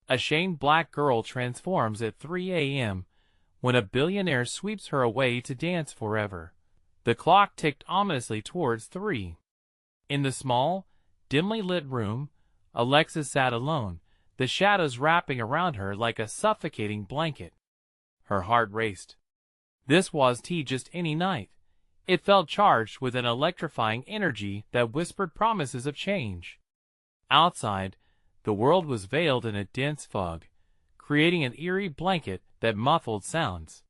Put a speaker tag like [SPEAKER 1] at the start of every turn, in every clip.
[SPEAKER 1] A shamed black girl transforms at 3 a.m. when a billionaire sweeps her away to dance forever. The clock ticked ominously towards 3. In the small, dimly lit room, Alexis sat alone, the shadows wrapping around her like a suffocating blanket. Her heart raced. This wasn't just any night. It felt charged with an electrifying energy that whispered promises of change. Outside, the world was veiled in a dense fog, creating an eerie blanket that muffled sounds.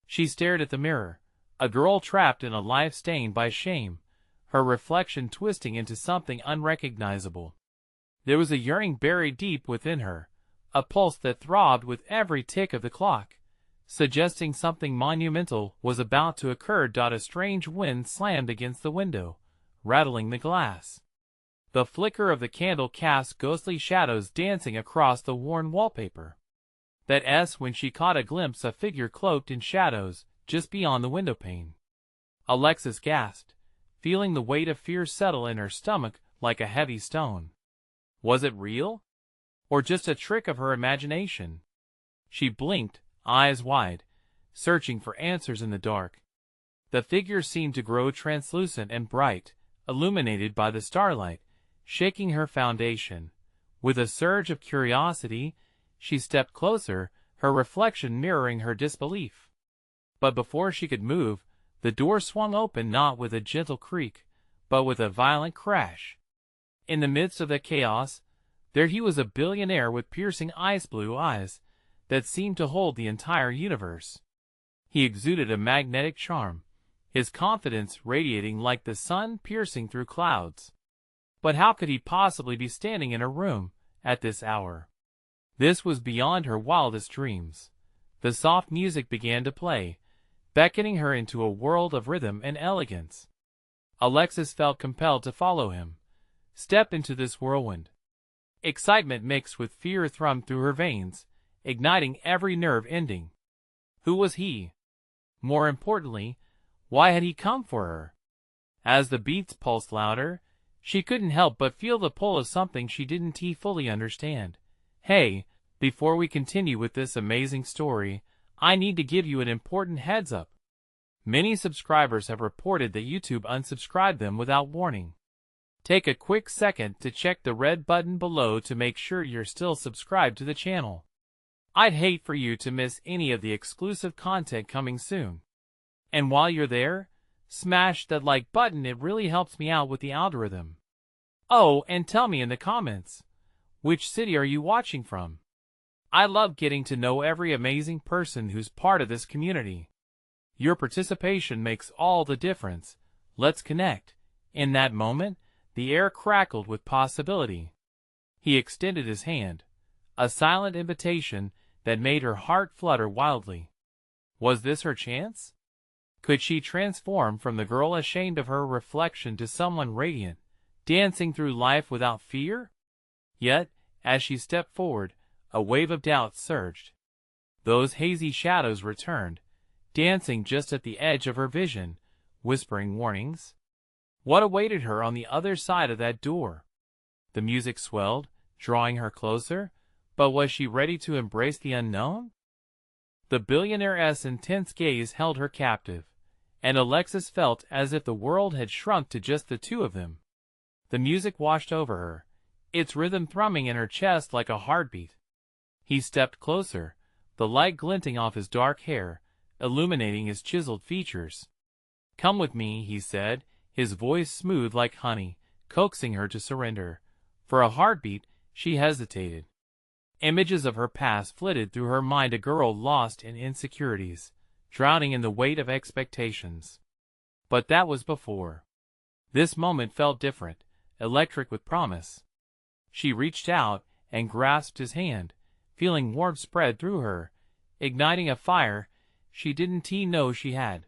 [SPEAKER 1] She stared at the mirror, a girl trapped in a life stained by shame, her reflection twisting into something unrecognizable. There was a yearning buried deep within her, a pulse that throbbed with every tick of the clock, suggesting something monumental was about to occur. A strange wind slammed against the window, rattling the glass. The flicker of the candle cast ghostly shadows dancing across the worn wallpaper. When she caught a glimpse of a figure cloaked in shadows just beyond the windowpane. Alexis gasped, feeling the weight of fear settle in her stomach like a heavy stone. Was it real? Or just a trick of her imagination? She blinked, eyes wide, searching for answers in the dark. The figure seemed to grow translucent and bright, illuminated by the starlight, shaking her foundation. With a surge of curiosity, she stepped closer, her reflection mirroring her disbelief. But before she could move, the door swung open, not with a gentle creak, but with a violent crash. In the midst of the chaos, there he was, a billionaire with piercing ice blue eyes that seemed to hold the entire universe. He exuded a magnetic charm, his confidence radiating like the sun piercing through clouds. But how could he possibly be standing in her room at this hour? This was beyond her wildest dreams. The soft music began to play, beckoning her into a world of rhythm and elegance. Alexis felt compelled to follow him, step into this whirlwind. Excitement mixed with fear thrummed through her veins, igniting every nerve ending. Who was he? More importantly, why had he come for her? As the beats pulsed louder, she couldn't help but feel the pull of something she didn't fully understand. Hey, before we continue with this amazing story, I need to give you an important heads up. Many subscribers have reported that YouTube unsubscribed them without warning. Take a quick second to check the red button below to make sure you're still subscribed to the channel. I'd hate for you to miss any of the exclusive content coming soon. And while you're there, smash that like button, it really helps me out with the algorithm. Oh, and tell me in the comments, which city are you watching from? I love getting to know every amazing person who's part of this community. Your participation makes all the difference. Let's connect. In that moment, the air crackled with possibility. He extended his hand, a silent invitation that made her heart flutter wildly. Was this her chance? Could she transform from the girl ashamed of her reflection to someone radiant, dancing through life without fear? Yet, as she stepped forward, a wave of doubt surged. Those hazy shadows returned, dancing just at the edge of her vision, whispering warnings. What awaited her on the other side of that door? The music swelled, drawing her closer, but was she ready to embrace the unknown? The billionaire's intense gaze held her captive, and Alexis felt as if the world had shrunk to just the two of them. The music washed over her, its rhythm thrumming in her chest like a heartbeat. He stepped closer, the light glinting off his dark hair, illuminating his chiseled features. "Come with me," he said, his voice smooth like honey, coaxing her to surrender. For a heartbeat, she hesitated. Images of her past flitted through her mind, a girl lost in insecurities, drowning in the weight of expectations. But that was before. This moment felt different, electric with promise. She reached out and grasped his hand, feeling warmth spread through her, igniting a fire she didn't know she had.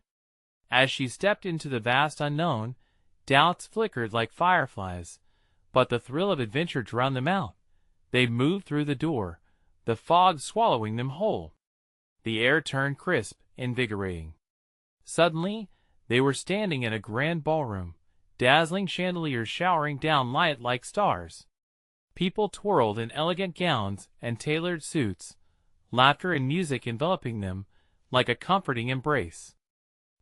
[SPEAKER 1] As she stepped into the vast unknown, doubts flickered like fireflies, but the thrill of adventure drowned them out. They moved through the door, the fog swallowing them whole. The air turned crisp, invigorating. Suddenly, they were standing in a grand ballroom, dazzling chandeliers showering down light like stars. People twirled in elegant gowns and tailored suits, laughter and music enveloping them like a comforting embrace.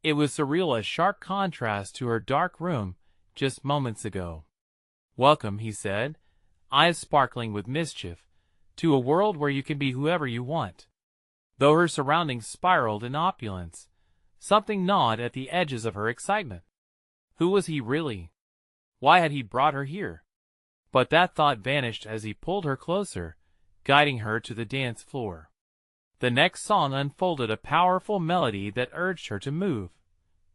[SPEAKER 1] It was surreal, a sharp contrast to her dark room just moments ago. "Welcome," he said, eyes sparkling with mischief, "to a world where you can be whoever you want." Though her surroundings spiraled in opulence, something gnawed at the edges of her excitement. Who was he really? Why had he brought her here? But that thought vanished as he pulled her closer, guiding her to the dance floor. The next song unfolded, a powerful melody that urged her to move.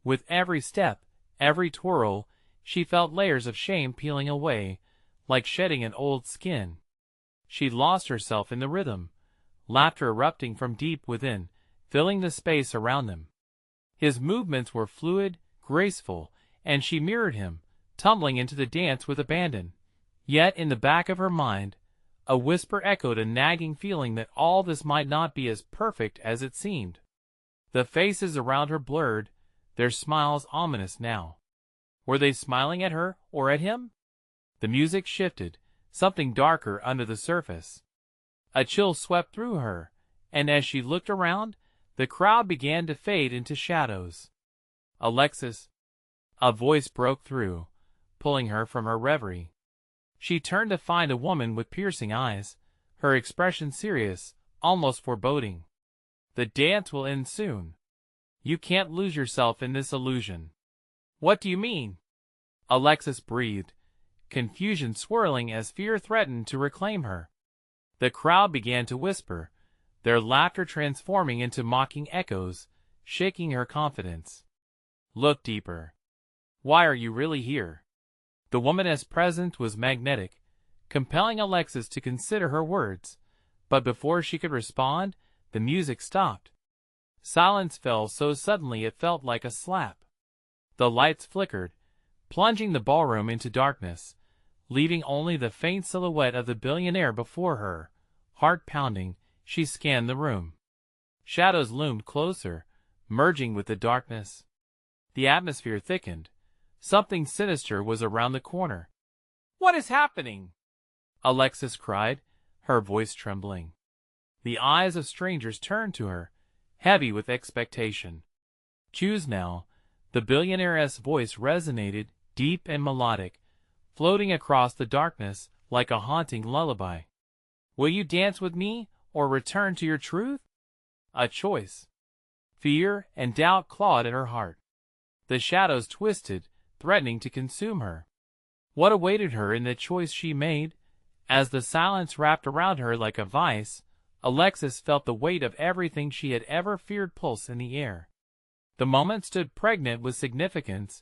[SPEAKER 1] With every step, every twirl, she felt layers of shame peeling away, like shedding an old skin. She lost herself in the rhythm, laughter erupting from deep within, filling the space around them. His movements were fluid, graceful, and she mirrored him, tumbling into the dance with abandon. Yet in the back of her mind, a whisper echoed, a nagging feeling that all this might not be as perfect as it seemed. The faces around her blurred, their smiles ominous now. Were they smiling at her or at him? The music shifted, something darker under the surface. A chill swept through her, and as she looked around, the crowd began to fade into shadows. "Alexis," a voice broke through, pulling her from her reverie. She turned to find a woman with piercing eyes, her expression serious, almost foreboding. "The dance will end soon. You can't lose yourself in this illusion." "What do you mean?" Alexis breathed, confusion swirling as fear threatened to reclaim her. The crowd began to whisper, their laughter transforming into mocking echoes, shaking her confidence. "Look deeper. Why are you really here?" The woman's presence was magnetic, compelling Alexis to consider her words, but before she could respond, the music stopped. Silence fell so suddenly it felt like a slap. The lights flickered, plunging the ballroom into darkness, leaving only the faint silhouette of the billionaire before her. Heart pounding, she scanned the room. Shadows loomed closer, merging with the darkness. The atmosphere thickened. Something sinister was around the corner. "What is happening?" Alexis cried, her voice trembling. The eyes of strangers turned to her, heavy with expectation. "Choose now." The billionaire's voice resonated, deep and melodic, floating across the darkness like a haunting lullaby. "Will you dance with me, or return to your truth?" A choice. Fear and doubt clawed at her heart. The shadows twisted, threatening to consume her. What awaited her in the choice she made? As the silence wrapped around her like a vice, Alexis felt the weight of everything she had ever feared pulse in the air. The moment stood pregnant with significance,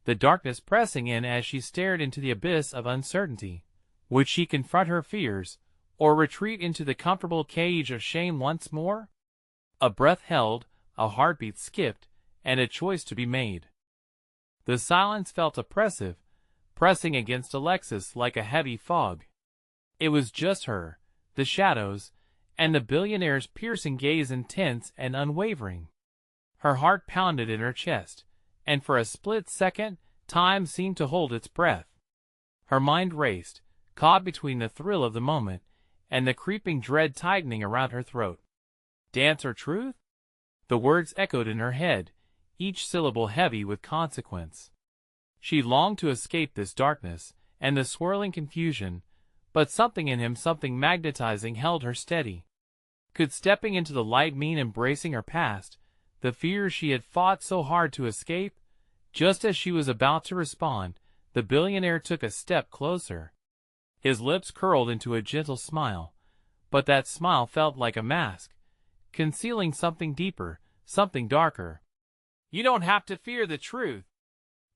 [SPEAKER 1] the darkness pressing in as she stared into the abyss of uncertainty. Would she confront her fears, or retreat into the comfortable cage of shame once more? A breath held, a heartbeat skipped, and a choice to be made. The silence felt oppressive, pressing against Alexis like a heavy fog. It was just her, the shadows, and the billionaire's piercing gaze, intense and unwavering. Her heart pounded in her chest, and for a split second, time seemed to hold its breath. Her mind raced, caught between the thrill of the moment and the creeping dread tightening around her throat. Dance or truth? The words echoed in her head, each syllable heavy with consequence. She longed to escape this darkness and the swirling confusion, but something in him, something magnetizing, held her steady. Could stepping into the light mean embracing her past, the fears she had fought so hard to escape? Just as she was about to respond, the billionaire took a step closer. His lips curled into a gentle smile, but that smile felt like a mask, concealing something deeper, something darker. "You don't have to fear the truth.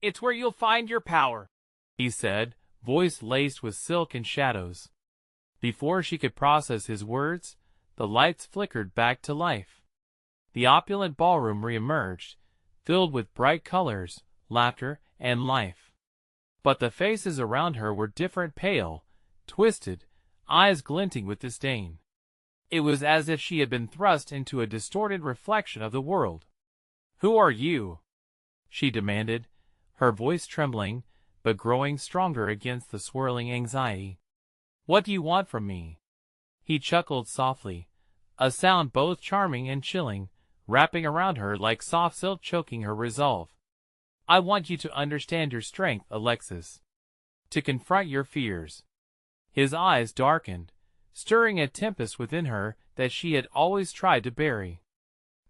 [SPEAKER 1] It's where you'll find your power," he said, voice laced with silk and shadows. Before she could process his words, the lights flickered back to life. The opulent ballroom reemerged, filled with bright colors, laughter, and life. But the faces around her were different, pale, twisted, eyes glinting with disdain. It was as if she had been thrust into a distorted reflection of the world. "Who are you?" she demanded, her voice trembling, but growing stronger against the swirling anxiety. What do you want from me? He chuckled softly, a sound both charming and chilling, wrapping around her like soft silk, choking her resolve. I want you to understand your strength, Alexis. To confront your fears. His eyes darkened, stirring a tempest within her that she had always tried to bury.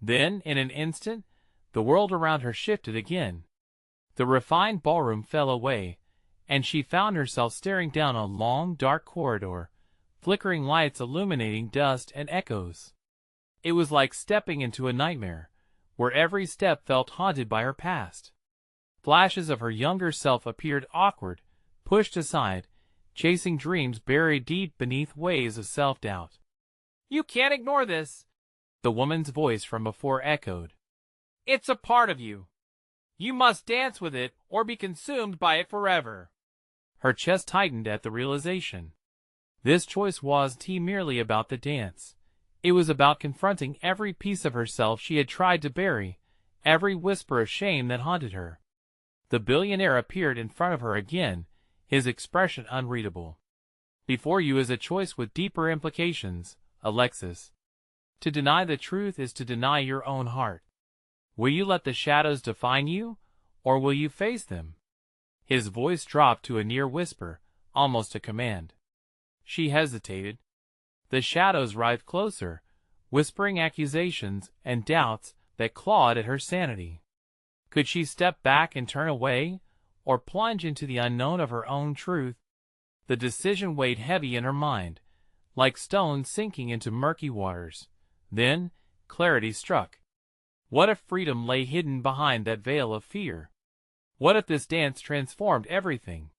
[SPEAKER 1] Then, in an instant, the world around her shifted again. The refined ballroom fell away, and she found herself staring down a long, dark corridor, flickering lights illuminating dust and echoes. It was like stepping into a nightmare, where every step felt haunted by her past. Flashes of her younger self appeared awkward, pushed aside, chasing dreams buried deep beneath waves of self-doubt. You can't ignore this, the woman's voice from before echoed. It's a part of you. You must dance with it or be consumed by it forever. Her chest tightened at the realization. This choice wasn't merely about the dance. It was about confronting every piece of herself she had tried to bury, every whisper of shame that haunted her. The billionaire appeared in front of her again, his expression unreadable. Before you is a choice with deeper implications, Alexis. To deny the truth is to deny your own heart. Will you let the shadows define you, or will you face them? His voice dropped to a near whisper, almost a command. She hesitated. The shadows writhed closer, whispering accusations and doubts that clawed at her sanity. Could she step back and turn away, or plunge into the unknown of her own truth? The decision weighed heavy in her mind, like stones sinking into murky waters. Then, clarity struck. What if freedom lay hidden behind that veil of fear? What if this dance transformed everything?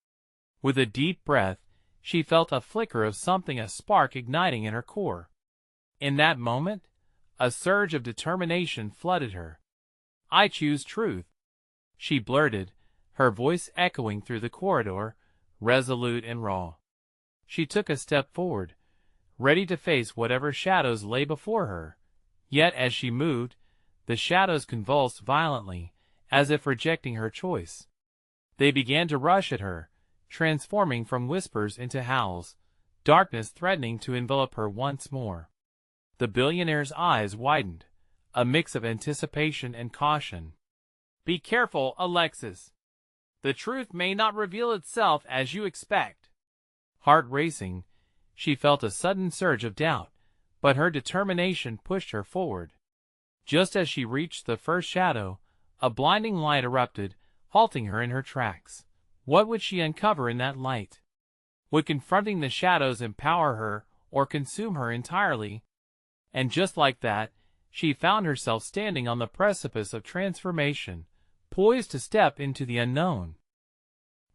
[SPEAKER 1] With a deep breath, she felt a flicker of something, a spark igniting in her core. In that moment, a surge of determination flooded her. I choose truth, she blurted, her voice echoing through the corridor, resolute and raw. She took a step forward, ready to face whatever shadows lay before her. Yet as she moved, the shadows convulsed violently, as if rejecting her choice. They began to rush at her, transforming from whispers into howls, darkness threatening to envelop her once more. The billionaire's eyes widened, a mix of anticipation and caution. Be careful, Alexis. The truth may not reveal itself as you expect. Heart racing, she felt a sudden surge of doubt, but her determination pushed her forward. Just as she reached the first shadow, a blinding light erupted, halting her in her tracks. What would she uncover in that light? Would confronting the shadows empower her or consume her entirely? And just like that, she found herself standing on the precipice of transformation, poised to step into the unknown.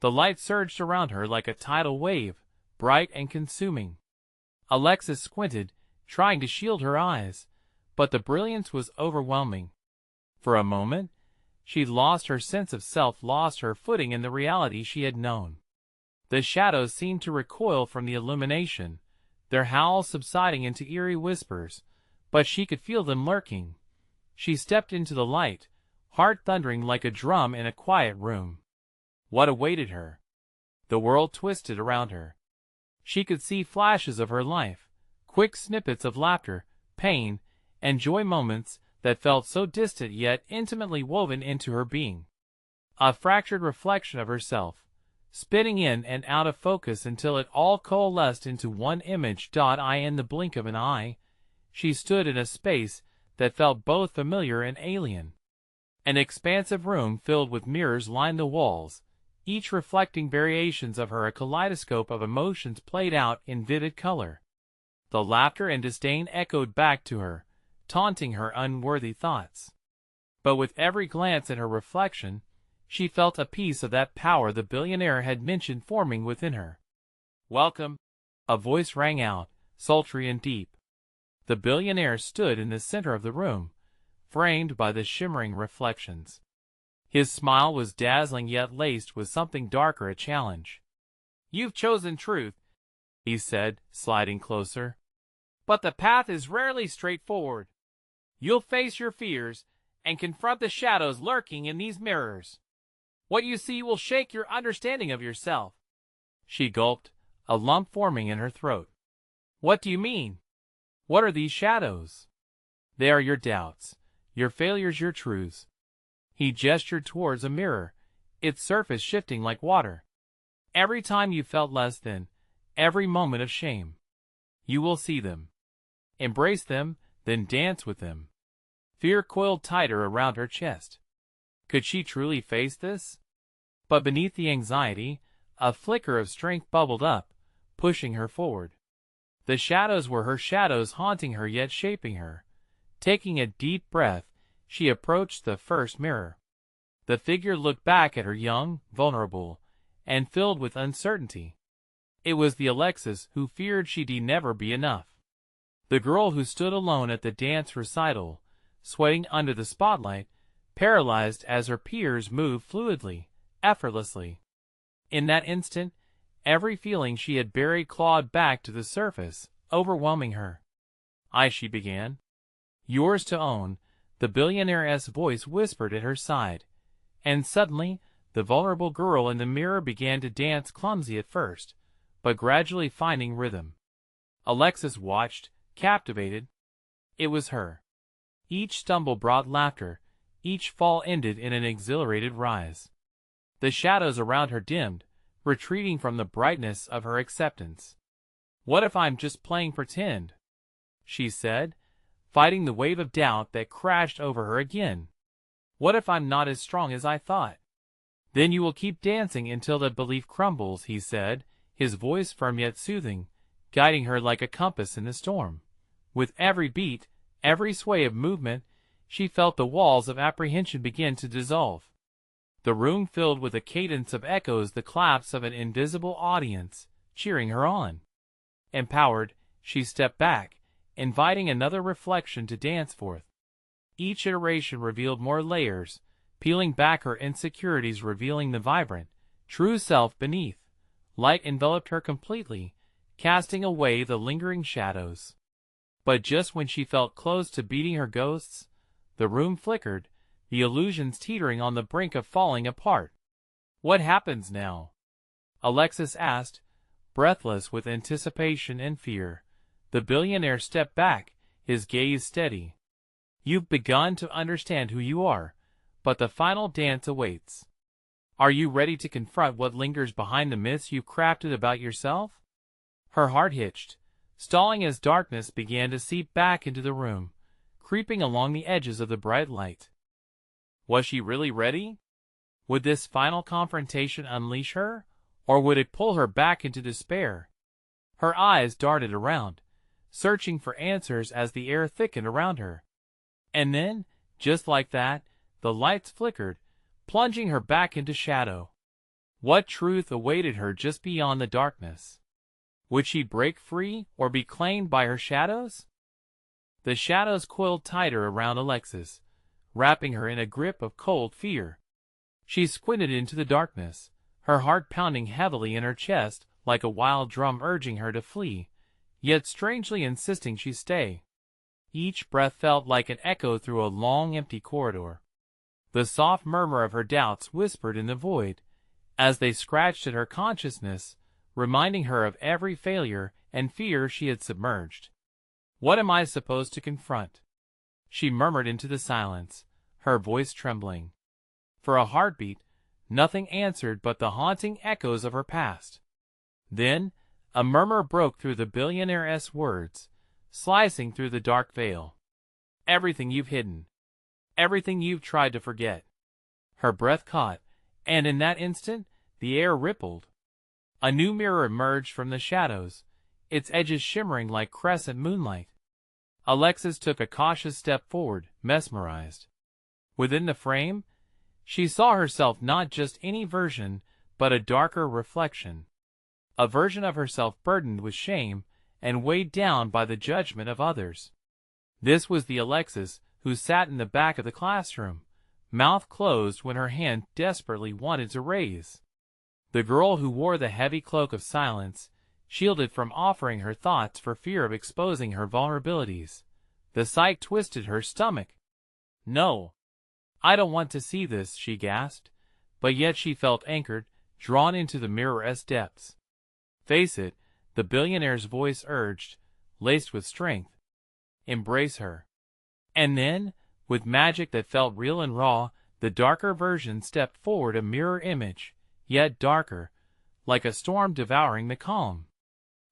[SPEAKER 1] The light surged around her like a tidal wave, bright and consuming. Alexis squinted, trying to shield her eyes, but the brilliance was overwhelming. For a moment, she lost her sense of self, lost her footing in the reality she had known. The shadows seemed to recoil from the illumination, their howls subsiding into eerie whispers, but she could feel them lurking. She stepped into the light, heart thundering like a drum in a quiet room. What awaited her? The world twisted around her. She could see flashes of her life, quick snippets of laughter, pain, and joy, moments that felt so distant yet intimately woven into her being. A fractured reflection of herself, spinning in and out of focus until it all coalesced into one image. In the blink of an eye, she stood in a space that felt both familiar and alien. An expansive room filled with mirrors lined the walls, each reflecting variations of her, a kaleidoscope of emotions played out in vivid color. The laughter and disdain echoed back to her, taunting her unworthy thoughts. But with every glance at her reflection, she felt a piece of that power the billionaire had mentioned forming within her. Welcome, a voice rang out, sultry and deep. The billionaire stood in the center of the room, framed by the shimmering reflections. His smile was dazzling yet laced with something darker, a challenge. You've chosen truth, he said, sliding closer. But the path is rarely straightforward. You'll face your fears and confront the shadows lurking in these mirrors. What you see will shake your understanding of yourself. She gulped, a lump forming in her throat. "What do you mean? What are these shadows?" "They are your doubts, your failures, your truths." He gestured towards a mirror, its surface shifting like water. "Every time you felt less than, every moment of shame. You will see them. Embrace them, then dance with them." Fear coiled tighter around her chest. Could she truly face this? But beneath the anxiety, a flicker of strength bubbled up, pushing her forward. The shadows were her shadows, haunting her yet shaping her. Taking a deep breath, she approached the first mirror. The figure looked back at her, young, vulnerable, and filled with uncertainty. It was the Alexis who feared she'd never be enough. The girl who stood alone at the dance recital, sweating under the spotlight, paralyzed as her peers moved fluidly, effortlessly. In that instant, every feeling she had buried clawed back to the surface, overwhelming her. She began. "Yours to own," the billionaire's voice whispered at her side. And suddenly, the vulnerable girl in the mirror began to dance, clumsy at first, but gradually finding rhythm. Alexis watched, captivated. It was her. Each stumble brought laughter, each fall ended in an exhilarated rise. The shadows around her dimmed, retreating from the brightness of her acceptance. "What if I'm just playing pretend?" she said, fighting the wave of doubt that crashed over her again. "What if I'm not as strong as I thought?" "Then you will keep dancing until the belief crumbles," he said, his voice firm yet soothing, guiding her like a compass in the storm. With every beat, every sway of movement, she felt the walls of apprehension begin to dissolve. The room filled with a cadence of echoes, the claps of an invisible audience, cheering her on. Empowered, she stepped back, inviting another reflection to dance forth. Each iteration revealed more layers, peeling back her insecurities, revealing the vibrant, true self beneath. Light enveloped her completely, casting away the lingering shadows. But just when she felt close to beating her ghosts, the room flickered, the illusions teetering on the brink of falling apart. "What happens now?" Alexis asked, breathless with anticipation and fear. The billionaire stepped back, his gaze steady. "You've begun to understand who you are, but the final dance awaits. Are you ready to confront what lingers behind the myths you've crafted about yourself?" Her heart hitched, stalling as darkness began to seep back into the room, creeping along the edges of the bright light. Was she really ready? Would this final confrontation unleash her, or would it pull her back into despair? Her eyes darted around, searching for answers as the air thickened around her. And then, just like that, the lights flickered, plunging her back into shadow. What truth awaited her just beyond the darkness? Would she break free or be claimed by her shadows? The shadows coiled tighter around Alexis, wrapping her in a grip of cold fear. She squinted into the darkness, her heart pounding heavily in her chest like a wild drum urging her to flee, yet strangely insisting she stay. Each breath felt like an echo through a long empty corridor. The soft murmur of her doubts whispered in the void, as they scratched at her consciousness, reminding her of every failure and fear she had submerged. "What am I supposed to confront?" she murmured into the silence, her voice trembling. For a heartbeat, nothing answered but the haunting echoes of her past. Then, a murmur broke through the billionaire's words, slicing through the dark veil. "Everything you've hidden. Everything you've tried to forget." Her breath caught, and in that instant, the air rippled. A new mirror emerged from the shadows, its edges shimmering like crescent moonlight. Alexis took a cautious step forward, mesmerized. Within the frame, she saw herself not just any version, but a darker reflection. A version of herself burdened with shame and weighed down by the judgment of others. This was the Alexis who sat in the back of the classroom, mouth closed when her hand desperately wanted to raise. The girl who wore the heavy cloak of silence, shielded from offering her thoughts for fear of exposing her vulnerabilities. The sight twisted her stomach. "No, I don't want to see this," she gasped, but yet she felt anchored, drawn into the mirror's depths. "Face it," the billionaire's voice urged, laced with strength. Embrace her. And then, with magic that felt real and raw, the darker version stepped forward, a mirror image, yet darker, like a storm devouring the calm.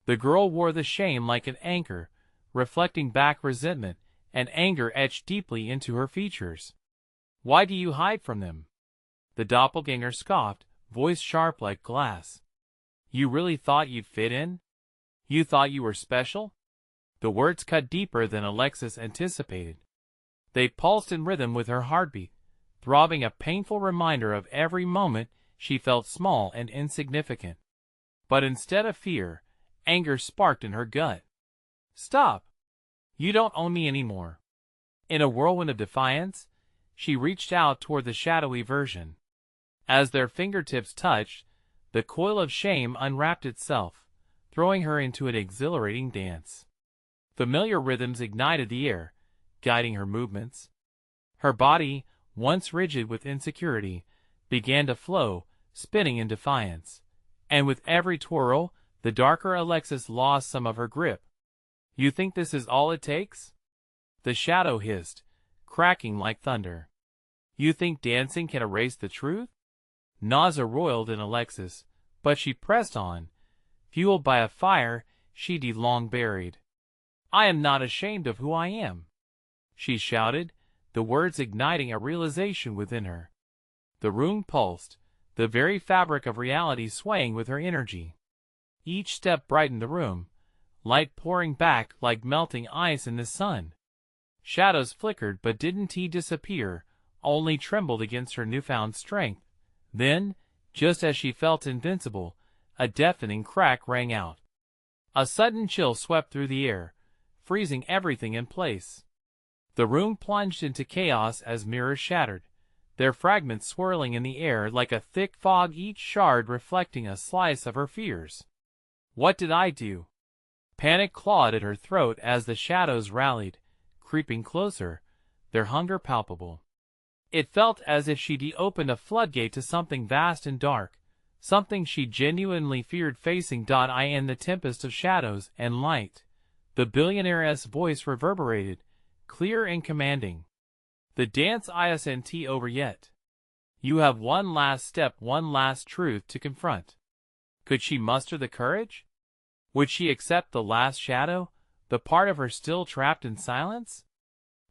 [SPEAKER 1] The girl wore the shame like an anchor, reflecting back resentment and anger etched deeply into her features. Why do you hide from them? The doppelganger scoffed, voice sharp like glass. You really thought you'd fit in? You thought you were special? The words cut deeper than Alexis anticipated. They pulsed in rhythm with her heartbeat, throbbing, a painful reminder of every moment she felt small and insignificant. But instead of fear, anger sparked in her gut. Stop! You don't own me anymore. In a whirlwind of defiance, she reached out toward the shadowy version. As their fingertips touched, the coil of shame unwrapped itself, throwing her into an exhilarating dance. Familiar rhythms ignited the air, guiding her movements. Her body, once rigid with insecurity, began to flow, spinning in defiance. And with every twirl, the darker Alexis lost some of her grip. You think this is all it takes? The shadow hissed, cracking like thunder. You think dancing can erase the truth? Nausea roiled in Alexis, but she pressed on, fueled by a fire she'd long buried. I am not ashamed of who I am, she shouted, the words igniting a realization within her. The room pulsed, the very fabric of reality swaying with her energy. Each step brightened the room, light pouring back like melting ice in the sun. Shadows flickered but didn't disappear, only trembled against her newfound strength. Then, just as she felt invincible, a deafening crack rang out. A sudden chill swept through the air, freezing everything in place. The room plunged into chaos as mirrors shattered, their fragments swirling in the air like a thick fog, each shard reflecting a slice of her fears. What did I do? Panic clawed at her throat as the shadows rallied, creeping closer, their hunger palpable. It felt as if she'd opened a floodgate to something vast and dark, something she genuinely feared facing. I in the tempest of shadows and light. The billionaire's voice reverberated, clear and commanding. The dance isn't over yet. You have one last step, one last truth to confront. Could she muster the courage? Would she accept the last shadow, the part of her still trapped in silence?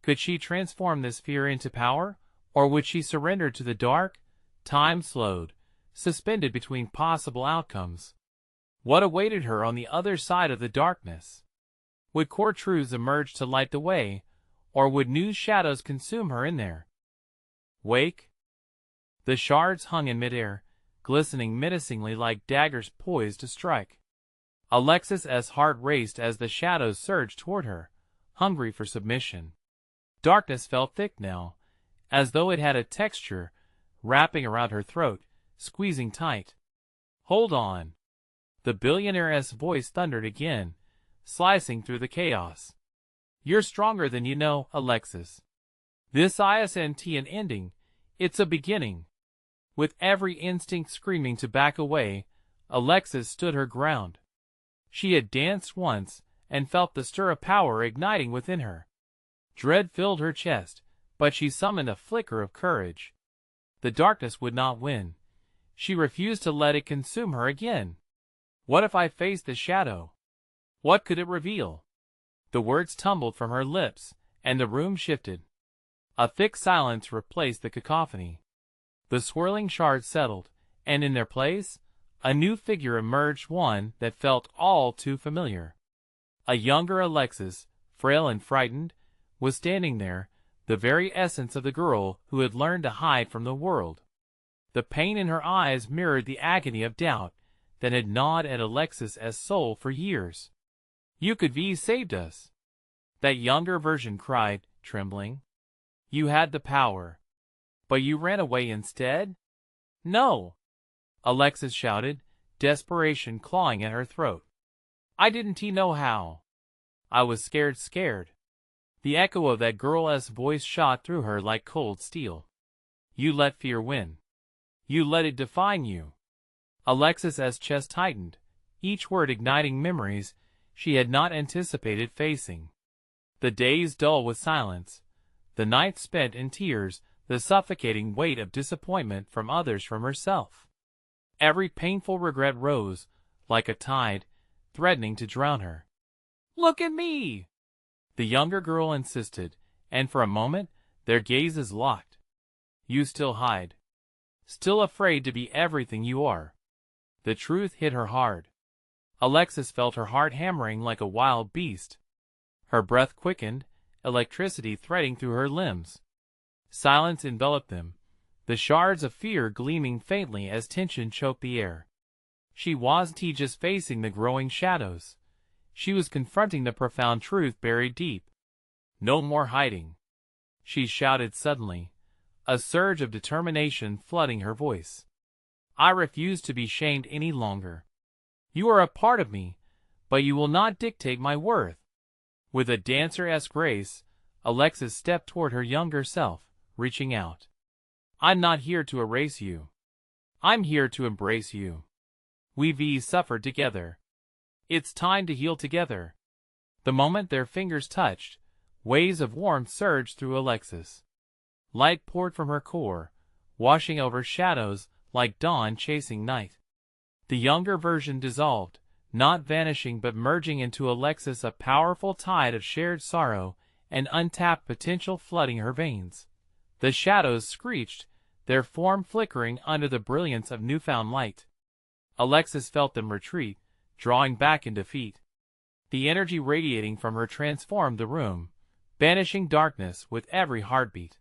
[SPEAKER 1] Could she transform this fear into power, or would she surrender to the dark? Time slowed, suspended between possible outcomes. What awaited her on the other side of the darkness? Would core truths emerge to light the way, or would new shadows consume her in there? Wake? The shards hung in midair, glistening menacingly like daggers poised to strike. Alexis's heart raced as the shadows surged toward her, hungry for submission. Darkness felt thick now, as though it had a texture, wrapping around her throat, squeezing tight. Hold on. The billionaire's voice thundered again, slicing through the chaos. You're stronger than you know, Alexis. This isn't an ending, it's a beginning. With every instinct screaming to back away, Alexis stood her ground. She had danced once, and felt the stir of power igniting within her. Dread filled her chest, but she summoned a flicker of courage. The darkness would not win. She refused to let it consume her again. What if I faced the shadow? What could it reveal? The words tumbled from her lips, and the room shifted. A thick silence replaced the cacophony. The swirling shards settled, and in their place, a new figure emerged, one that felt all too familiar. A younger Alexis, frail and frightened, was standing there, the very essence of the girl who had learned to hide from the world. The pain in her eyes mirrored the agony of doubt that had gnawed at Alexis's soul for years. You could have saved us, that younger version cried, trembling. You had the power, but you ran away instead? No, Alexis shouted, desperation clawing at her throat. I didn't know how. I was scared. The echo of that girl's voice shot through her like cold steel. You let fear win. You let it define you. Alexis's chest tightened, each word igniting memories she had not anticipated facing. The days dull with silence, the nights spent in tears, the suffocating weight of disappointment from others, from herself. Every painful regret rose, like a tide, threatening to drown her. "Look at me!" the younger girl insisted, and for a moment their gazes locked. "You still hide. Still afraid to be everything you are." The truth hit her hard. Alexis felt her heart hammering like a wild beast. Her breath quickened, electricity threading through her limbs. Silence enveloped them, the shards of fear gleaming faintly as tension choked the air. She wasn't just facing the growing shadows. She was confronting the profound truth buried deep. "No more hiding," she shouted suddenly, a surge of determination flooding her voice. "I refuse to be shamed any longer. You are a part of me, but you will not dictate my worth." With a dancer-esque grace, Alexis stepped toward her younger self, reaching out. "I'm not here to erase you. I'm here to embrace you. We've suffered together. It's time to heal together." The moment their fingers touched, waves of warmth surged through Alexis. Light poured from her core, washing over shadows like dawn chasing night. The younger version dissolved, not vanishing but merging into Alexis, a powerful tide of shared sorrow and untapped potential flooding her veins. The shadows screeched, their form flickering under the brilliance of newfound light. Alexis felt them retreat, drawing back in defeat. The energy radiating from her transformed the room, banishing darkness with every heartbeat.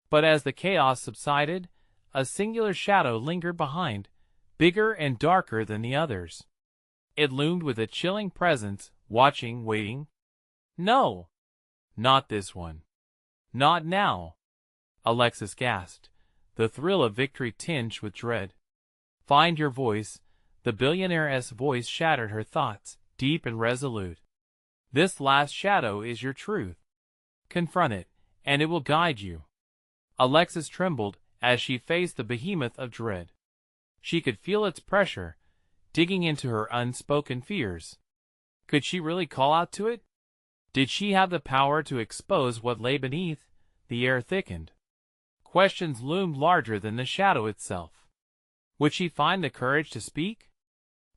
[SPEAKER 1] But as the chaos subsided, a singular shadow lingered behind, bigger and darker than the others. It loomed with a chilling presence, watching, waiting. "No! Not this one. Not now!" Alexis gasped, the thrill of victory tinged with dread. "Find your voice," the billionaire's voice shattered her thoughts, deep and resolute. "This last shadow is your truth. Confront it, and it will guide you." Alexis trembled as she faced the behemoth of dread. She could feel its pressure, digging into her unspoken fears. Could she really call out to it? Did she have the power to expose what lay beneath? The air thickened. Questions loomed larger than the shadow itself. Would she find the courage to speak?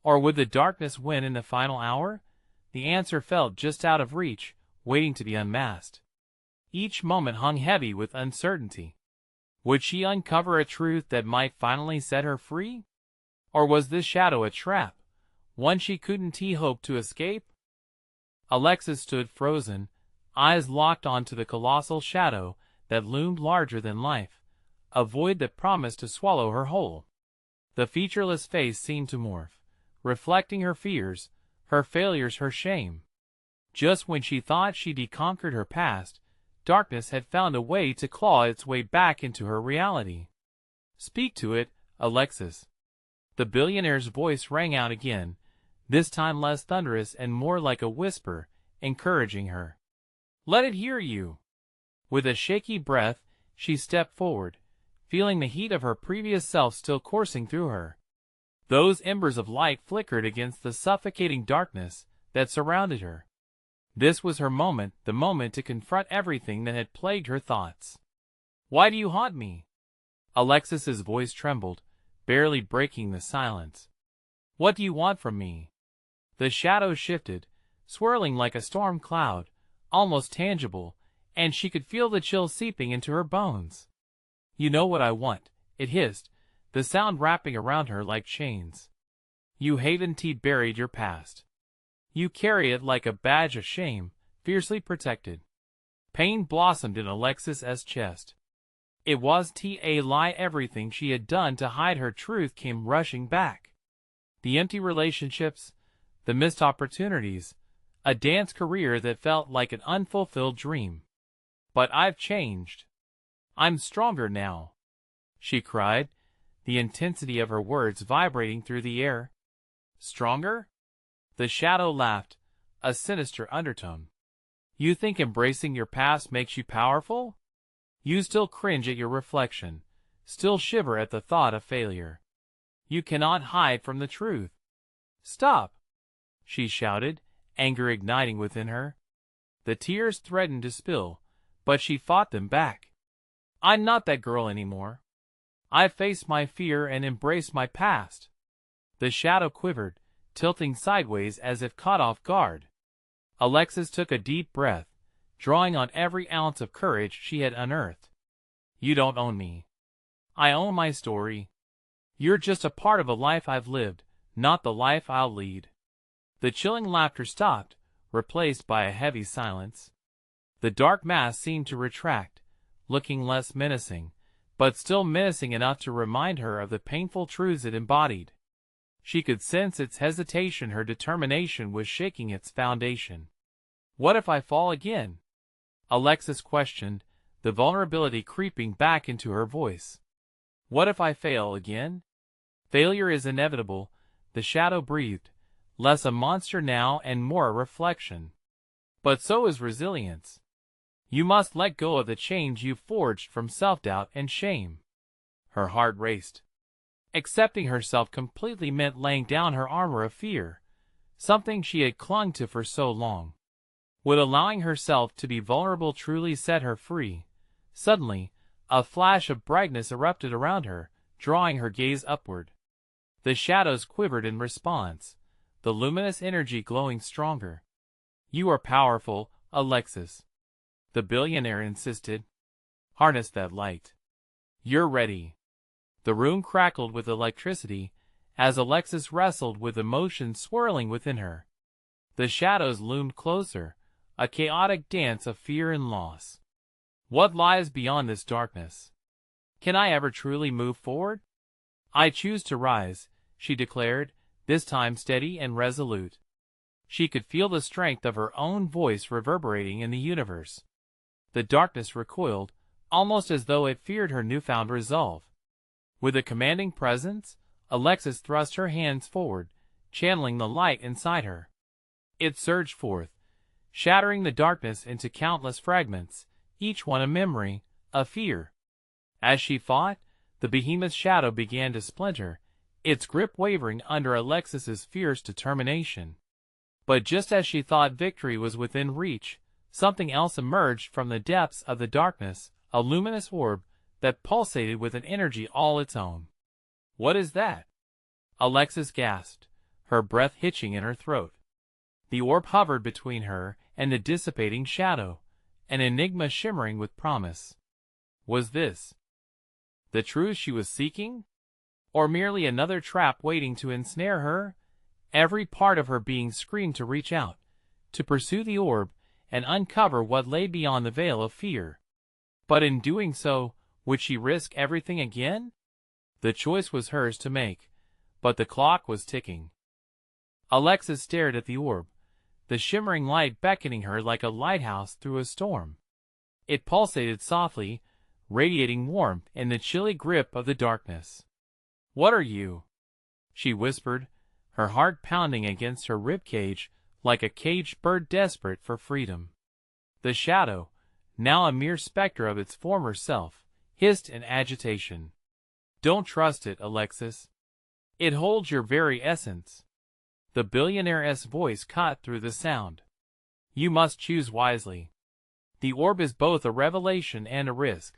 [SPEAKER 1] Or would the darkness win in the final hour? The answer felt just out of reach, waiting to be unmasked. Each moment hung heavy with uncertainty. Would she uncover a truth that might finally set her free? Or was this shadow a trap, one she couldn't hope to escape? Alexis stood frozen, eyes locked onto the colossal shadow that loomed larger than life, a void that promised to swallow her whole. The featureless face seemed to morph, reflecting her fears, her failures, her shame. Just when she thought she'd conquered her past, darkness had found a way to claw its way back into her reality. "Speak to it, Alexis." The billionaire's voice rang out again, this time less thunderous and more like a whisper, encouraging her. "Let it hear you." With a shaky breath, she stepped forward, feeling the heat of her previous self still coursing through her. Those embers of light flickered against the suffocating darkness that surrounded her. This was her moment, the moment to confront everything that had plagued her thoughts. "Why do you haunt me?" Alexis's voice trembled, barely breaking the silence. "What do you want from me?" The shadow shifted, swirling like a storm cloud, almost tangible, and she could feel the chill seeping into her bones. "You know what I want," it hissed, the sound wrapping around her like chains. "You haven't buried your past. You carry it like a badge of shame, fiercely protected." Pain blossomed in Alexis's chest. It was a lie. Everything she had done to hide her truth came rushing back. The empty relationships, the missed opportunities, a dance career that felt like an unfulfilled dream. "But I've changed. I'm stronger now," she cried, the intensity of her words vibrating through the air. "Stronger?" The shadow laughed, a sinister undertone. "You think embracing your past makes you powerful? You still cringe at your reflection, still shiver at the thought of failure. You cannot hide from the truth. Stop. she shouted, anger igniting within her. The tears threatened to spill, but she fought them back. I'm not that girl anymore. I've faced my fear and embraced my past. The shadow quivered, tilting sideways as if caught off guard. Alexis took a deep breath, drawing on every ounce of courage she had unearthed. You don't own me. I own my story. You're just a part of a life I've lived, not the life I'll lead. The chilling laughter stopped, replaced by a heavy silence. The dark mass seemed to retract, looking less menacing, but still menacing enough to remind her of the painful truths it embodied. She could sense its hesitation, her determination was shaking its foundation. What if I fall again? Alexis questioned, the vulnerability creeping back into her voice. What if I fail again? Failure is inevitable, the shadow breathed, less a monster now and more a reflection. But so is resilience. You must let go of the chains you've forged from self-doubt and shame. Her heart raced. Accepting herself completely meant laying down her armor of fear, something she had clung to for so long. Would allowing herself to be vulnerable truly set her free? Suddenly, a flash of brightness erupted around her, drawing her gaze upward. The shadows quivered in response, the luminous energy glowing stronger. You are powerful, Alexis. The billionaire insisted. Harness that light. You're ready. The room crackled with electricity as Alexis wrestled with emotions swirling within her. The shadows loomed closer, a chaotic dance of fear and loss. What lies beyond this darkness? Can I ever truly move forward? I choose to rise, she declared, this time steady and resolute. She could feel the strength of her own voice reverberating in the universe. The darkness recoiled, almost as though it feared her newfound resolve. With a commanding presence, Alexis thrust her hands forward, channeling the light inside her. It surged forth, shattering the darkness into countless fragments, each one a memory, a fear. As she fought, the behemoth's shadow began to splinter, its grip wavering under Alexis's fierce determination. But just as she thought victory was within reach, something else emerged from the depths of the darkness, a luminous orb that pulsated with an energy all its own. What is that? Alexis gasped, her breath hitching in her throat. The orb hovered between her and the dissipating shadow, an enigma shimmering with promise. Was this the truth she was seeking? Or merely another trap waiting to ensnare her? Every part of her being screamed to reach out, to pursue the orb, and uncover what lay beyond the veil of fear. But in doing so, would she risk everything again? The choice was hers to make, but the clock was ticking. Alexis stared at the orb, the shimmering light beckoning her like a lighthouse through a storm. It pulsated softly, radiating warmth in the chilly grip of the darkness. What are you? She whispered, her heart pounding against her ribcage like a caged bird desperate for freedom. The shadow, now a mere specter of its former self, hissed in agitation. Don't trust it, Alexis. It holds your very essence. The billionaire's voice cut through the sound. You must choose wisely. The orb is both a revelation and a risk.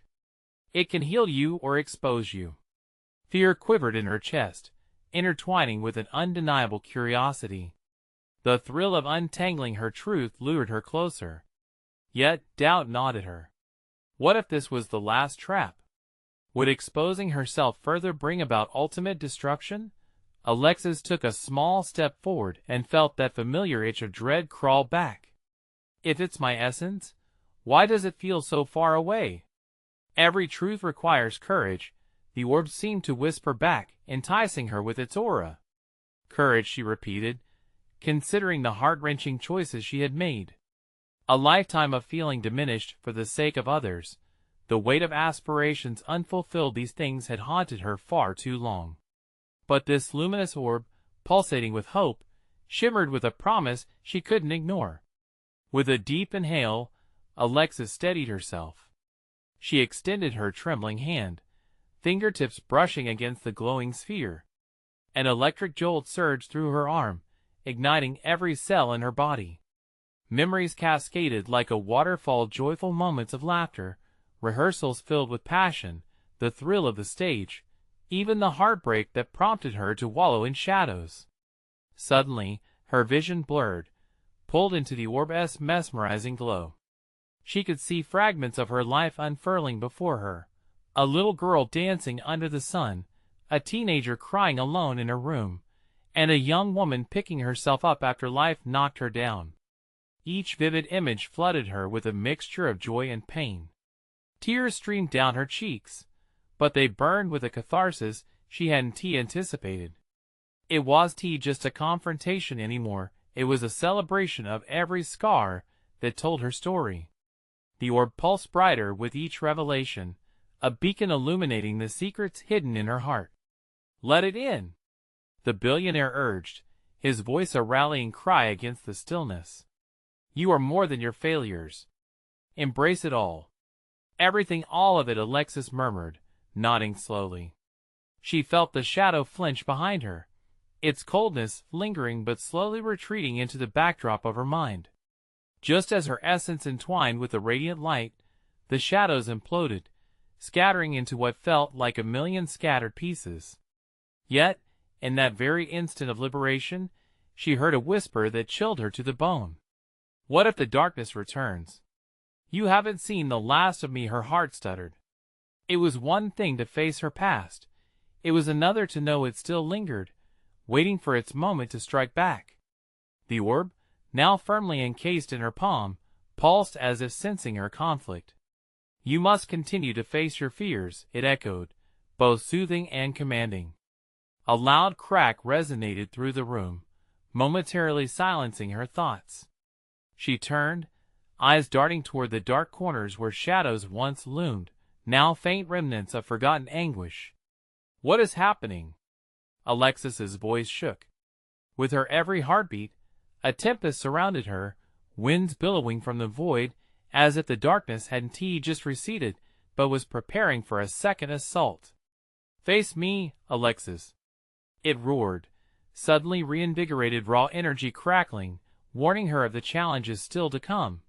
[SPEAKER 1] It can heal you or expose you. Fear quivered in her chest, intertwining with an undeniable curiosity. The thrill of untangling her truth lured her closer. Yet doubt gnawed at her. What if this was the last trap? Would exposing herself further bring about ultimate destruction? Alexis took a small step forward and felt that familiar itch of dread crawl back. If it's my essence, why does it feel so far away? Every truth requires courage, the orb seemed to whisper back, enticing her with its aura. Courage, she repeated, considering the heart-wrenching choices she had made. A lifetime of feeling diminished for the sake of others, the weight of aspirations unfulfilled, these things had haunted her far too long. But this luminous orb, pulsating with hope, shimmered with a promise she couldn't ignore. With a deep inhale, Alexis steadied herself. She extended her trembling hand, fingertips brushing against the glowing sphere. An electric jolt surged through her arm, igniting every cell in her body. Memories cascaded like a waterfall, joyful moments of laughter, rehearsals filled with passion, the thrill of the stage, even the heartbreak that prompted her to wallow in shadows. Suddenly, her vision blurred, pulled into the orb's mesmerizing glow. She could see fragments of her life unfurling before her. A little girl dancing under the sun, a teenager crying alone in her room, and a young woman picking herself up after life knocked her down. Each vivid image flooded her with a mixture of joy and pain. Tears streamed down her cheeks, but they burned with a catharsis she hadn't anticipated. It wasn't just a confrontation anymore, it was a celebration of every scar that told her story. The orb pulsed brighter with each revelation, a beacon illuminating the secrets hidden in her heart. "Let it in," the billionaire urged, his voice a rallying cry against the stillness. "You are more than your failures. Embrace it all." "Everything, all of it," Alexis murmured, nodding slowly. She felt the shadow flinch behind her, its coldness lingering but slowly retreating into the backdrop of her mind. Just as her essence entwined with the radiant light, the shadows imploded, scattering into what felt like a million scattered pieces. Yet, in that very instant of liberation, she heard a whisper that chilled her to the bone. "What if the darkness returns? You haven't seen the last of me," her heart stuttered. It was one thing to face her past. It was another to know it still lingered, waiting for its moment to strike back. The orb, now firmly encased in her palm, pulsed as if sensing her conflict. "You must continue to face your fears," it echoed, both soothing and commanding. A loud crack resonated through the room, momentarily silencing her thoughts. She turned, eyes darting toward the dark corners where shadows once loomed, now faint remnants of forgotten anguish. "What is happening?" Alexis's voice shook. With her every heartbeat, a tempest surrounded her, winds billowing from the void, as if the darkness hadn't just receded, but was preparing for a second assault. "Face me, Alexis," it roared, suddenly reinvigorated, raw energy crackling, warning her of the challenges still to come.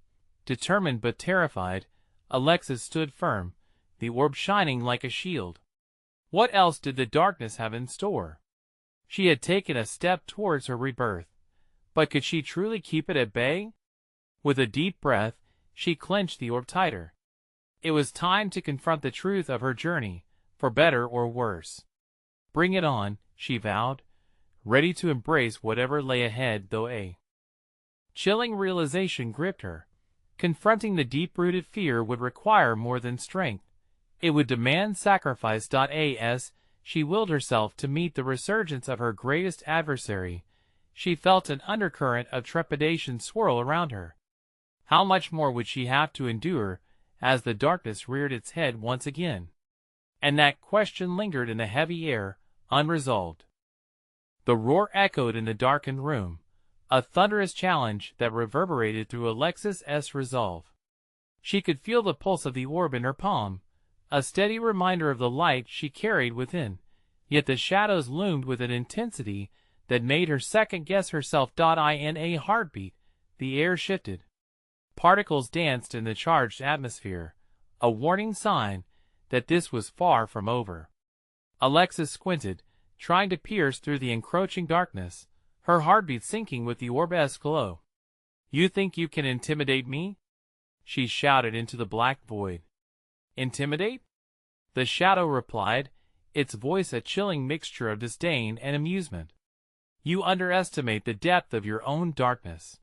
[SPEAKER 1] Determined but terrified, Alexis stood firm, the orb shining like a shield. What else did the darkness have in store? She had taken a step towards her rebirth, but could she truly keep it at bay? With a deep breath, she clenched the orb tighter. It was time to confront the truth of her journey, for better or worse. "Bring it on," she vowed, ready to embrace whatever lay ahead, though a chilling realization gripped her. Confronting the deep-rooted fear would require more than strength. It would demand sacrifice. As she willed herself to meet the resurgence of her greatest adversary, she felt an undercurrent of trepidation swirl around her. How much more would she have to endure as the darkness reared its head once again? And that question lingered in the heavy air, unresolved. The roar echoed in the darkened room, a thunderous challenge that reverberated through Alexis's resolve. She could feel the pulse of the orb in her palm, a steady reminder of the light she carried within, yet the shadows loomed with an intensity that made her second-guess herself. In a heartbeat, the air shifted. Particles danced in the charged atmosphere, a warning sign that this was far from over. Alexis squinted, trying to pierce through the encroaching darkness, her heartbeat sinking with the orb's glow. "You think you can intimidate me?" she shouted into the black void. "Intimidate?" the shadow replied, its voice a chilling mixture of disdain and amusement. "You underestimate the depth of your own darkness.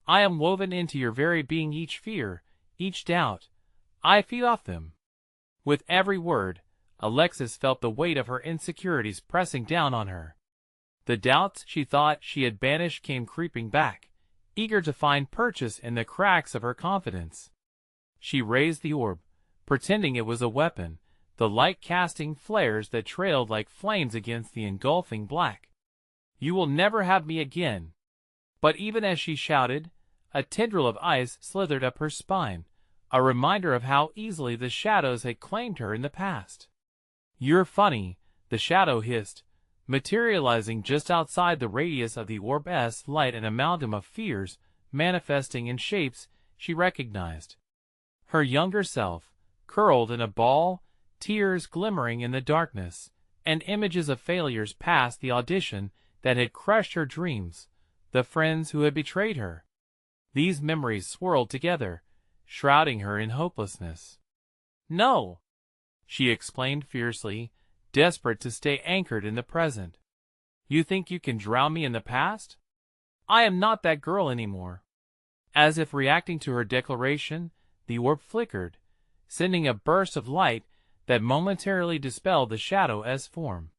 [SPEAKER 1] I am woven into your very being, each fear, each doubt. I feed off them." With every word, Alexis felt the weight of her insecurities pressing down on her. The doubts she thought she had banished came creeping back, eager to find purchase in the cracks of her confidence. She raised the orb, pretending it was a weapon, the light casting flares that trailed like flames against the engulfing black. "You will never have me again." But even as she shouted, a tendril of ice slithered up her spine, a reminder of how easily the shadows had claimed her in the past. "You're funny," the shadow hissed, materializing just outside the radius of the orb's light, an amalgam of fears manifesting in shapes she recognized. Her younger self, curled in a ball, tears glimmering in the darkness, and images of failures past the audition that had crushed her dreams, the friends who had betrayed her. These memories swirled together, shrouding her in hopelessness. "No!" she exclaimed fiercely, desperate to stay anchored in the present. "You think you can drown me in the past? I am not that girl anymore." As if reacting to her declaration, the orb flickered, sending a burst of light that momentarily dispelled the shadow's form.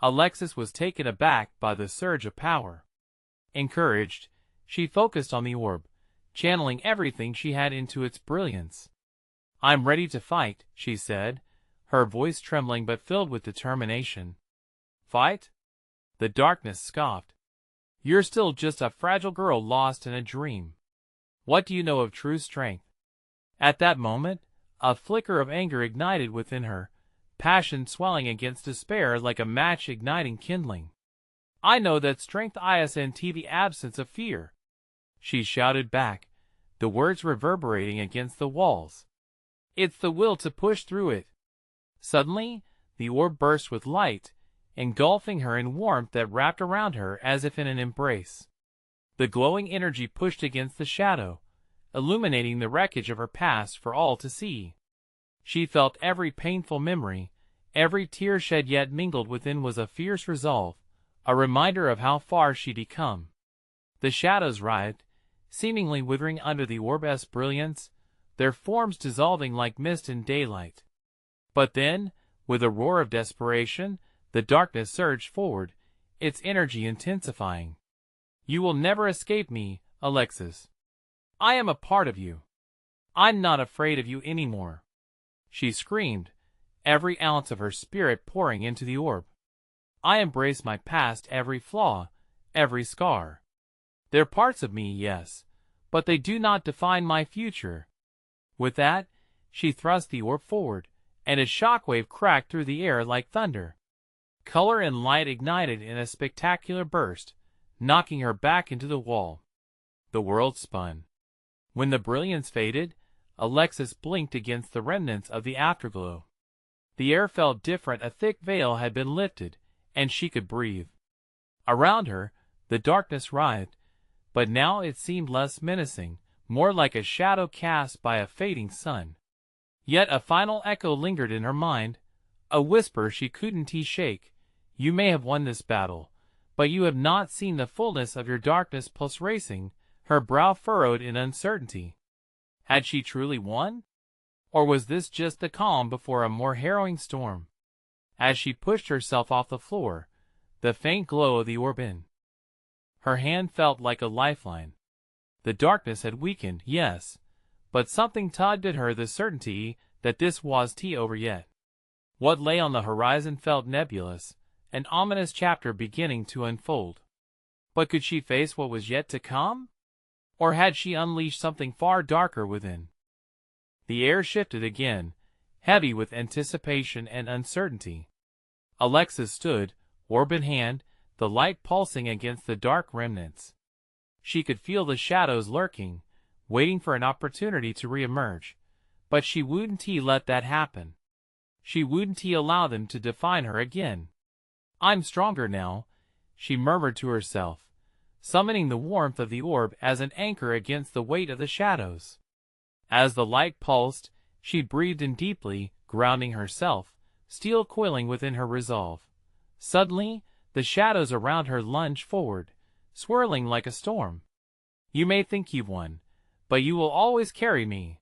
[SPEAKER 1] Alexis was taken aback by the surge of power. Encouraged, she focused on the orb, channeling everything she had into its brilliance. "I'm ready to fight," she said, her voice trembling but filled with determination. "Fight?" The darkness scoffed. "You're still just a fragile girl lost in a dream. What do you know of true strength?" At that moment, a flicker of anger ignited within her, passion swelling against despair like a match igniting kindling. "I know that strength isn't the absence of fear," she shouted back, the words reverberating against the walls. "It's the will to push through it." Suddenly, the orb burst with light, engulfing her in warmth that wrapped around her as if in an embrace. The glowing energy pushed against the shadow, illuminating the wreckage of her past for all to see. She felt every painful memory, every tear shed, yet mingled within was a fierce resolve, a reminder of how far she'd come. The shadows writhed, seemingly withering under the orb's brilliance, their forms dissolving like mist in daylight. But then, with a roar of desperation, the darkness surged forward, its energy intensifying. "You will never escape me, Alexis. I am a part of you. I'm not afraid of you anymore," she screamed, every ounce of her spirit pouring into the orb. "I embrace my past, every flaw, every scar. They're parts of me, yes, but they do not define my future." With that, she thrust the orb forward, and a shockwave cracked through the air like thunder. Color and light ignited in a spectacular burst, knocking her back into the wall. The world spun. When the brilliance faded, Alexis blinked against the remnants of the afterglow. The air felt different, a thick veil had been lifted, and she could breathe. Around her, the darkness writhed, but now it seemed less menacing, more like a shadow cast by a fading sun. Yet a final echo lingered in her mind, a whisper she couldn't shake. "You may have won this battle, but you have not seen the fullness of your darkness." Pulse racing, her brow furrowed in uncertainty. Had she truly won? Or was this just the calm before a more harrowing storm? As she pushed herself off the floor, the faint glow of the orb in her hand felt like a lifeline. The darkness had weakened, yes, but something tugged at her, the certainty that this wasn't over yet. What lay on the horizon felt nebulous, an ominous chapter beginning to unfold. But could she face what was yet to come? Or had she unleashed something far darker within? The air shifted again, heavy with anticipation and uncertainty. Alexis stood, orb in hand, the light pulsing against the dark remnants. She could feel the shadows lurking, waiting for an opportunity to reemerge, but she wouldn't let that happen. She wouldn't allow them to define her again. "I'm stronger now," she murmured to herself, summoning the warmth of the orb as an anchor against the weight of the shadows. As the light pulsed, she breathed in deeply, grounding herself, steel coiling within her resolve. Suddenly, the shadows around her lunged forward, swirling like a storm. "You may think you've won, but you will always carry me,"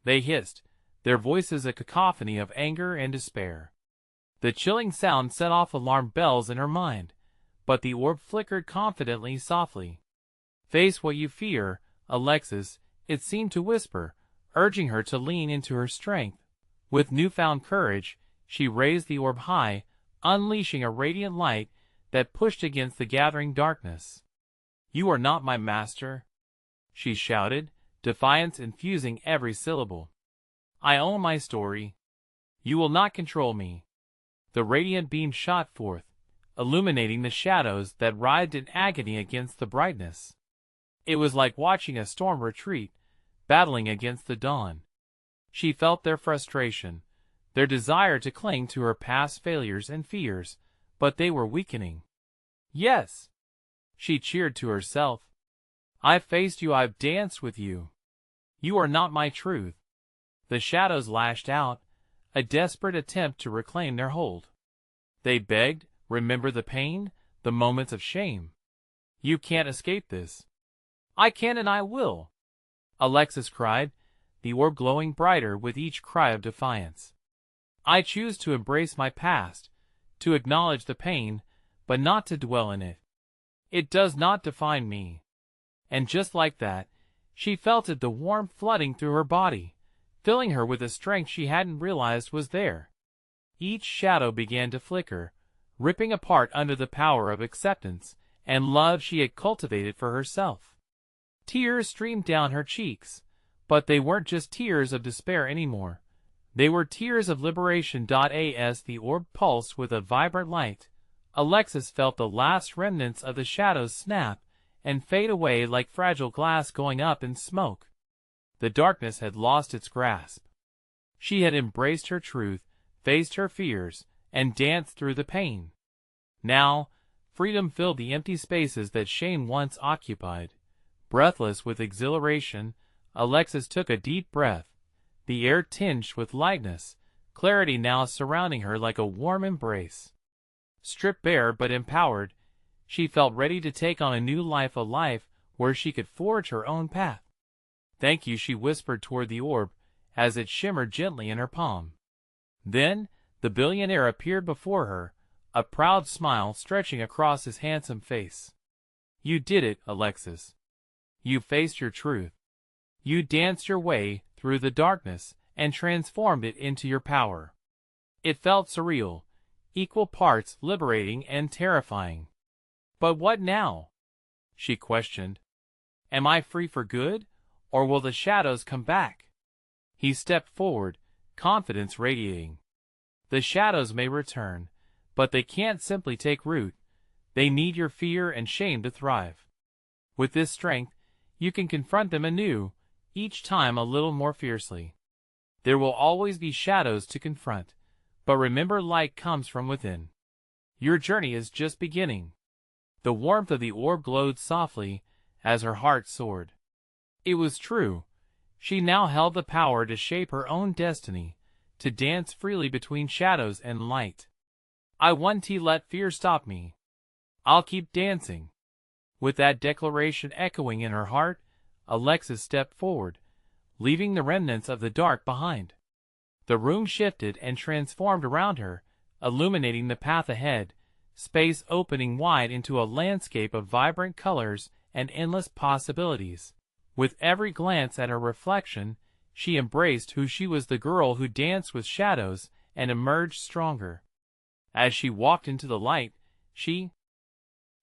[SPEAKER 1] they hissed, their voices a cacophony of anger and despair. The chilling sound set off alarm bells in her mind, but the orb flickered confidently, softly. "Face what you fear, Alexis," it seemed to whisper, urging her to lean into her strength. With newfound courage, she raised the orb high, unleashing a radiant light that pushed against the gathering darkness. "You are not my master," she shouted, defiance infusing every syllable. "I own my story. You will not control me." The radiant beam shot forth, illuminating the shadows that writhed in agony against the brightness. It was like watching a storm retreat, battling against the dawn. She felt their frustration, their desire to cling to her past failures and fears, but they were weakening. Yes, she cheered to herself. I've faced you, I've danced with you. You are not my truth. The shadows lashed out, a desperate attempt to reclaim their hold. They begged, remember the pain, the moments of shame. You can't escape this. I can and I will, Alexis cried, the orb glowing brighter with each cry of defiance. I choose to embrace my past, to acknowledge the pain, but not to dwell in it. It does not define me. And just like that, she felt it, the warmth flooding through her body, filling her with a strength she hadn't realized was there. Each shadow began to flicker, ripping apart under the power of acceptance and love she had cultivated for herself. Tears streamed down her cheeks, but they weren't just tears of despair anymore. They were tears of liberation. As the orb pulsed with a vibrant light, Alexis felt the last remnants of the shadows snap and fade away like fragile glass going up in smoke. The darkness had lost its grasp. She had embraced her truth, faced her fears, and danced through the pain. Now, freedom filled the empty spaces that shame once occupied. Breathless with exhilaration, Alexis took a deep breath, the air tinged with lightness, clarity now surrounding her like a warm embrace. Stripped bare but empowered, she felt ready to take on a new life, a life where she could forge her own path. Thank you, she whispered toward the orb as it shimmered gently in her palm. Then, the billionaire appeared before her, a proud smile stretching across his handsome face. You did it, Alexis. You faced your truth. You danced your way through the darkness and transformed it into your power. It felt surreal, equal parts liberating and terrifying. But what now? She questioned. Am I free for good, or will the shadows come back? He stepped forward, confidence radiating. The shadows may return, but they can't simply take root. They need your fear and shame to thrive. With this strength, you can confront them anew, each time a little more fiercely. There will always be shadows to confront, but remember, light comes from within. Your journey is just beginning. The warmth of the orb glowed softly as her heart soared. It was true. She now held the power to shape her own destiny, to dance freely between shadows and light. I won't let fear stop me. I'll keep dancing. With that declaration echoing in her heart, Alexis stepped forward, leaving the remnants of the dark behind. The room shifted and transformed around her, illuminating the path ahead, space opening wide into a landscape of vibrant colors and endless possibilities. With every glance at her reflection, she embraced who she was, the girl who danced with shadows and emerged stronger. As she walked into the light, she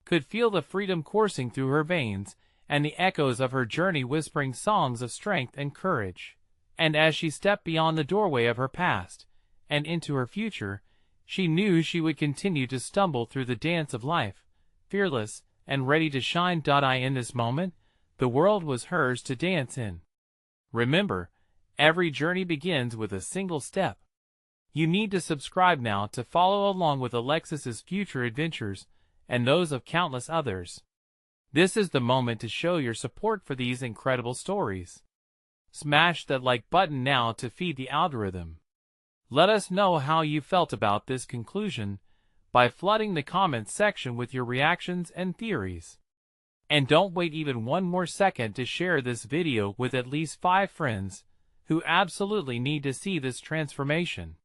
[SPEAKER 1] could feel the freedom coursing through her veins and the echoes of her journey whispering songs of strength and courage. And as she stepped beyond the doorway of her past and into her future, she knew she would continue to stumble through the dance of life, fearless and ready to shine. In this moment, the world was hers to dance in. Remember, every journey begins with a single step. You need to subscribe now to follow along with Alexis's future adventures and those of countless others. This is the moment to show your support for these incredible stories. Smash that like button now to feed the algorithm. Let us know how you felt about this conclusion by flooding the comments section with your reactions and theories. And don't wait even one more second to share this video with at least 5 friends who absolutely need to see this transformation.